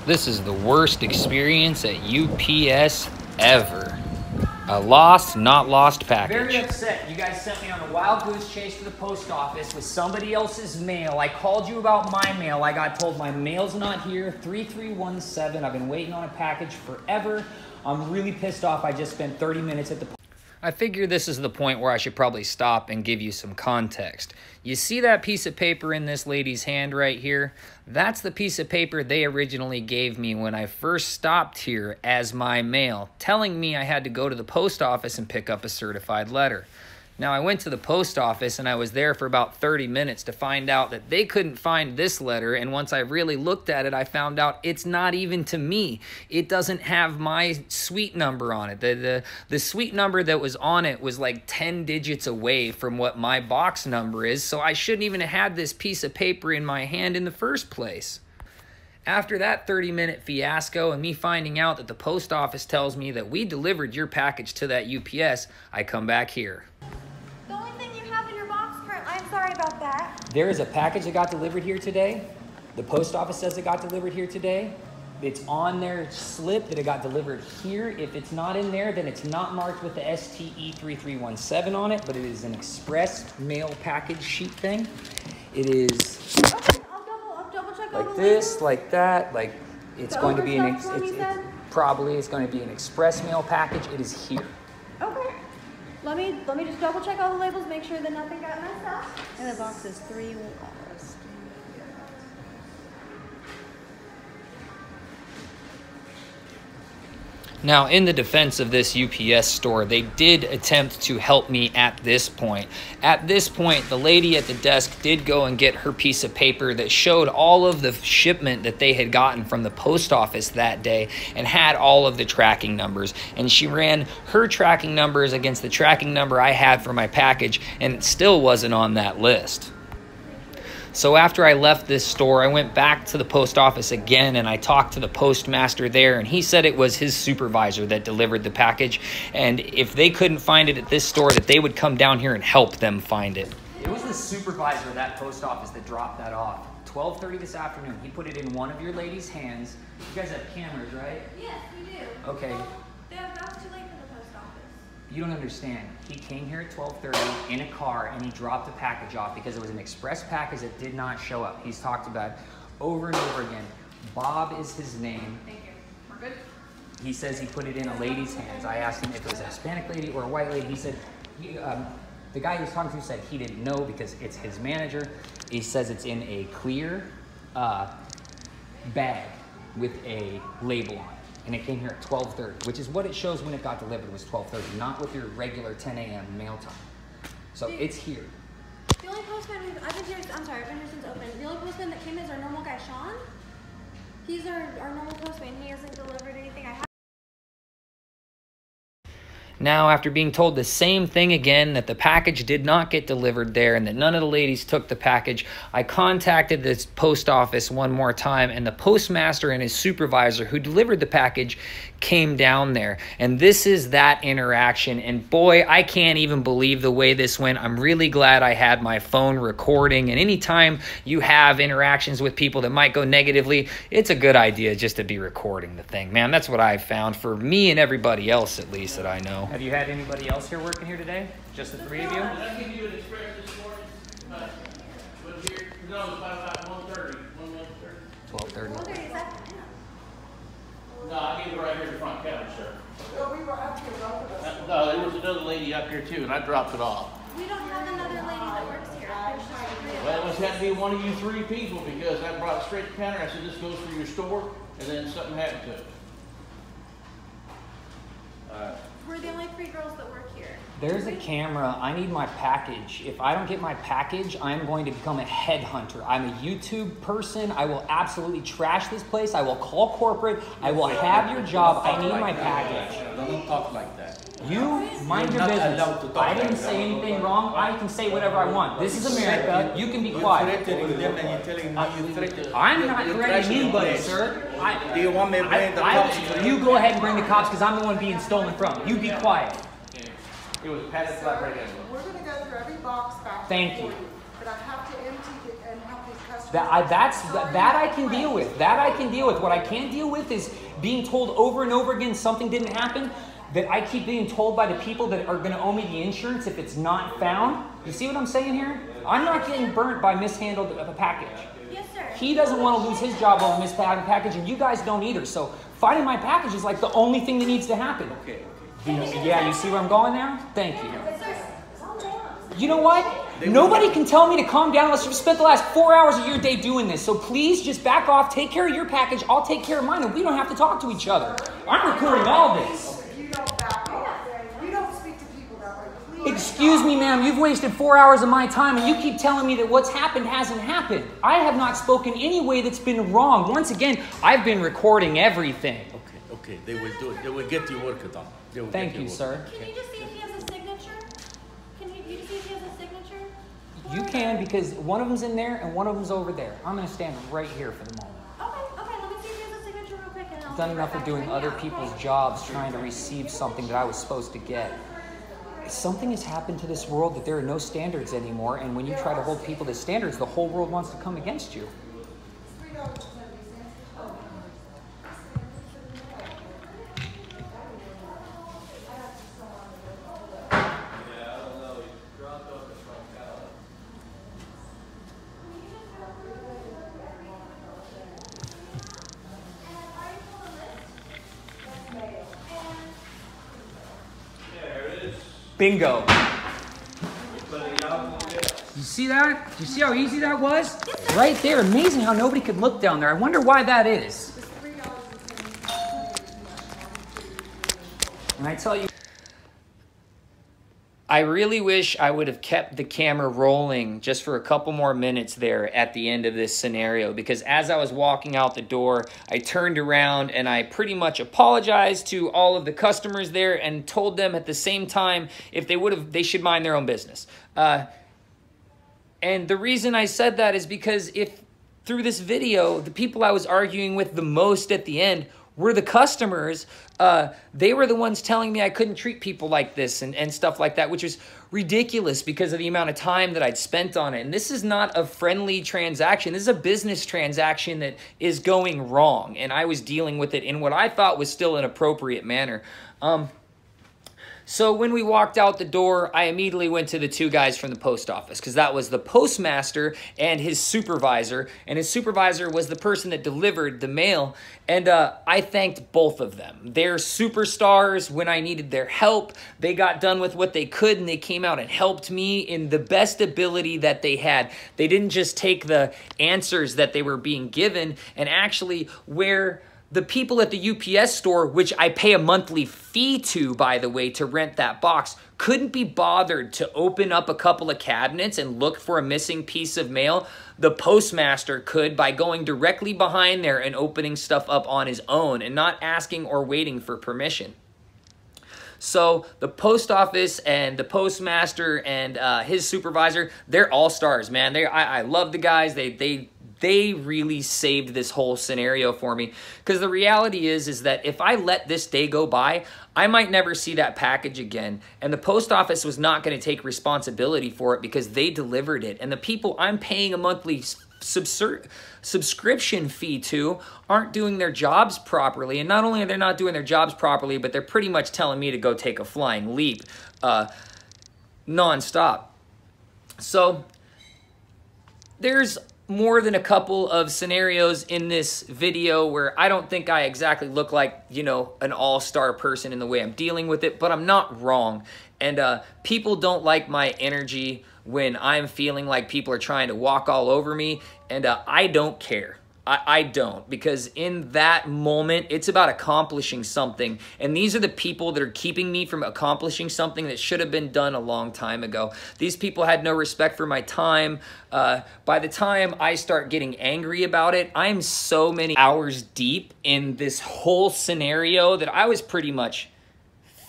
This is the worst experience at UPS ever. A lost, not lost package. Very upset. You guys sent me on a wild goose chase to the post office with somebody else's mail. I called you about my mail. I got told my mail's not here. 3317. I've been waiting on a package forever. I'm really pissed off. I just spent 30 minutes at the... I figure this is the point where I should probably stop and give you some context. You see that piece of paper in this lady's hand right here? That's the piece of paper they originally gave me when I first stopped here as my mail, telling me I had to go to the post office and pick up a certified letter. Now, I went to the post office and I was there for about 30 minutes to find out that they couldn't find this letter, and once I really looked at it, I found out it's not even to me. It doesn't have my suite number on it. The suite number that was on it was like 10 digits away from what my box number is, so I shouldn't even have had this piece of paper in my hand in the first place. After that 30-minute fiasco and me finding out that the post office tells me that we delivered your package to that UPS, I come back here. The only thing you have in your box currently, I'm sorry about that. There is a package that got delivered here today. The post office says it got delivered here today. It's on their slip that it got delivered here. If it's not in there, then it's not marked with the STE 3317 on it, but it is an express mail package sheet thing. It is I'll double check like this, like that, like it's going to be an it's going to be an express mail package. It is here. Okay. Let me just double check all the labels, make sure that nothing got messed up. And the box is 3 Walrus. Now, in the defense of this UPS store, they did attempt to help me at this point. At this point, the lady at the desk did go and get her piece of paper that showed all of the shipment that they had gotten from the post office that day and had all of the tracking numbers. And she ran her tracking numbers against the tracking number I had for my package, and it still wasn't on that list. So after I left this store, I went back to the post office again and I talked to the postmaster there, and he said it was his supervisor that delivered the package, and if they couldn't find it at this store, that they would come down here and help them find it. It was the supervisor of that post office that dropped that off. 12:30 this afternoon. He put it in one of your ladies' hands. You guys have cameras, right? Yes, we do. Okay. Well, that's too late for the post office. You don't understand. He came here at 12:30 in a car and he dropped the package off because it was an express package that did not show up. He's talked about it over and over again. Bob is his name. Thank you. We're good? He says he put it in a lady's hands. I asked him if it was a Hispanic lady or a white lady. He said, the guy he was talking to said he didn't know because it's his manager. He says it's in a clear bag with a label on it. And it came here at 12:30, which is what it shows when it got delivered, was 12:30, not with your regular 10 a.m. mail time. So it's here. The only postman I've been here since open. The only postman that came is our normal guy, Sean. He's our normal postman. He hasn't delivered anything. Now, after being told the same thing again, that the package did not get delivered there and that none of the ladies took the package, I contacted this post office one more time, and the postmaster and his supervisor who delivered the package came down there. And this is that interaction, and boy, I can't even believe the way this went. I'm really glad I had my phone recording, and anytime you have interactions with people that might go negatively, it's a good idea just to be recording the thing, man. That's what I've found for me and everybody else, at least, that I know. Have you had anybody else here working here today? Just the three of you? Did I give you an express this morning? But here, no, it's about 1:30. 12:30. 12:30, is that? No, I gave it right here in the front counter, sir. No, we were up here, both of us. No, there was another lady up here too, and I dropped it off. We don't have another lady that works here. There's just the three of Well, it us. must have to be one of you 3 people, because I brought it straight to the counter. I said, this goes for your store, and then something happened to it. We're the only 3 girls that work here. There's a camera. I need my package. If I don't get my package, I'm going to become a headhunter. I'm a YouTube person. I will absolutely trash this place. I will call corporate. I will have your job. I need my package. Don't talk like that. You mind your business. I didn't say anything wrong. I can say whatever I want. This is America. You can be quiet. You're threatening them and you're telling me you threaten. I'm not threatening anybody, sir. Do you want me to bring the cops to you? You go ahead and bring the cops because I'm the one being stolen from. You be quiet. It was padded flat right in. We're gonna go through every box back. Thank you. but I have to empty it and help these customers. That I can deal with. That I can deal with. What I can't deal with is being told over and over again something didn't happen, that I keep being told by the people that are going to owe me the insurance if it's not found. You see what I'm saying here? I'm not getting burnt by mishandled of a package. Yes, sir. He doesn't want to lose his job over mishandled package, and you guys don't either. So finding my package is like the only thing that needs to happen. Okay. Yeah, you see where I'm going now? Thank you. You know what? Nobody can tell me to calm down unless you've spent the last 4 hours of your day doing this. So please just back off, take care of your package, I'll take care of mine, and we don't have to talk to each other. I'm recording all this. You don't back off. You don't speak to people that way. Please. Excuse me, ma'am, you've wasted 4 hours of my time and you keep telling me that what's happened hasn't happened. I have not spoken any way that's been wrong. Once again, I've been recording everything. Okay, they will do it. They will get your work done. Thank you, sir. Can you just see if he has a signature? Can you see if he has a signature? You can, because one of them's in there and one of them's over there. I'm going to stand right here for the moment. Okay, let me see if he has a signature real quick. And I'll I've done be enough right of doing back. other Yeah, people's okay. jobs trying to receive something that I was supposed to get. Something has happened to this world that there are no standards anymore, and when you try to hold people to standards, the whole world wants to come against you. Bingo. You see that? You see how easy that was? Right there. Amazing how nobody could look down there. I wonder why that is. And I tell you, I really wish I would have kept the camera rolling just for a couple more minutes there at the end of this scenario, because as I was walking out the door, I turned around and I pretty much apologized to all of the customers there and told them at the same time if they should mind their own business. And the reason I said that is because if through this video, the people I was arguing with the most at the end were the customers. They were the ones telling me I couldn't treat people like this and stuff like that, which was ridiculous because of the amount of time that I'd spent on it. And this is not a friendly transaction. This is a business transaction that is going wrong. And I was dealing with it in what I thought was still an appropriate manner. So when we walked out the door, I immediately went to the two guys from the post office, because that was the postmaster and his supervisor. And his supervisor was the person that delivered the mail. And I thanked both of them. They're superstars. When I needed their help, they got done with what they could, and they came out and helped me in the best ability that they had. They didn't just take the answers that they were being given and actually where the people at the UPS store, which I pay a monthly fee to, by the way, to rent that box, couldn't be bothered to open up a couple of cabinets and look for a missing piece of mail. The postmaster could by going directly behind there and opening stuff up on his own and not asking or waiting for permission. So the post office and the postmaster and his supervisor, they're all stars, man. I love the guys. They really saved this whole scenario for me, because the reality is that if I let this day go by, I might never see that package again. And the post office was not going to take responsibility for it because they delivered it. And the people I'm paying a monthly subscription fee to aren't doing their jobs properly. And not only are they not doing their jobs properly, but they're pretty much telling me to go take a flying leap nonstop. So there's more than a couple of scenarios in this video where I don't think I exactly look like, you know, an all-star person in the way I'm dealing with it, but I'm not wrong. And people don't like my energy when I'm feeling like people are trying to walk all over me, and I don't care. I don't, because in that moment, it's about accomplishing something. And these are the people that are keeping me from accomplishing something that should have been done a long time ago. These people had no respect for my time. By the time I start getting angry about it, I'm so many hours deep in this whole scenario that I was pretty much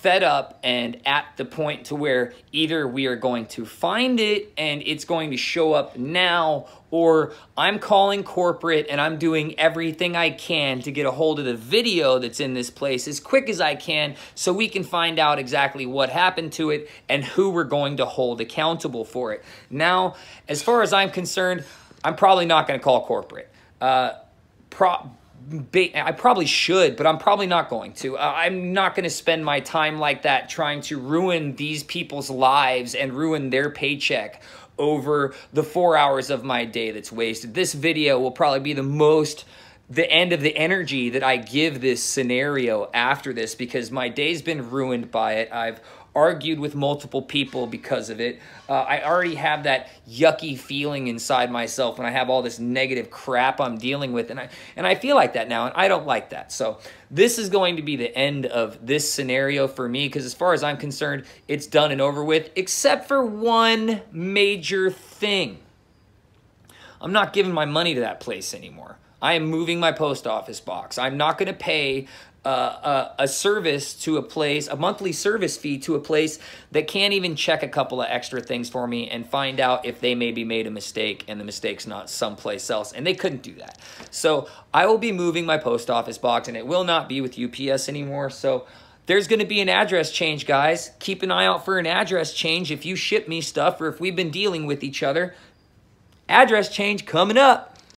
fed up and at the point to where either we are going to find it and it's going to show up now, or I'm calling corporate and I'm doing everything I can to get a hold of the video that's in this place as quick as I can so we can find out exactly what happened to it and who we're going to hold accountable for it. Now, as far as I'm concerned, I'm probably not going to call corporate. I probably should, but I'm probably not going to. I'm not going to spend my time like that trying to ruin these people's lives and ruin their paycheck over the 4 hours of my day that's wasted. This video will probably be the end of the energy that I give this scenario after this, because my day's been ruined by it. I've argued with multiple people because of it. I already have that yucky feeling inside myself when I have all this negative crap I'm dealing with, and I feel like that now, and I don't like that. So this is going to be the end of this scenario for me, because as far as I'm concerned, it's done and over with, except for one major thing. I'm not giving my money to that place anymore. I am moving my post office box. I'm not going to pay a service to a place, a monthly service fee to a place that can't even check a couple of extra things for me and find out if they maybe made a mistake and the mistake's not someplace else. And they couldn't do that. So I will be moving my post office box, and it will not be with UPS anymore. So there's going to be an address change, guys. Keep an eye out for an address change if you ship me stuff or if we've been dealing with each other. Address change coming up.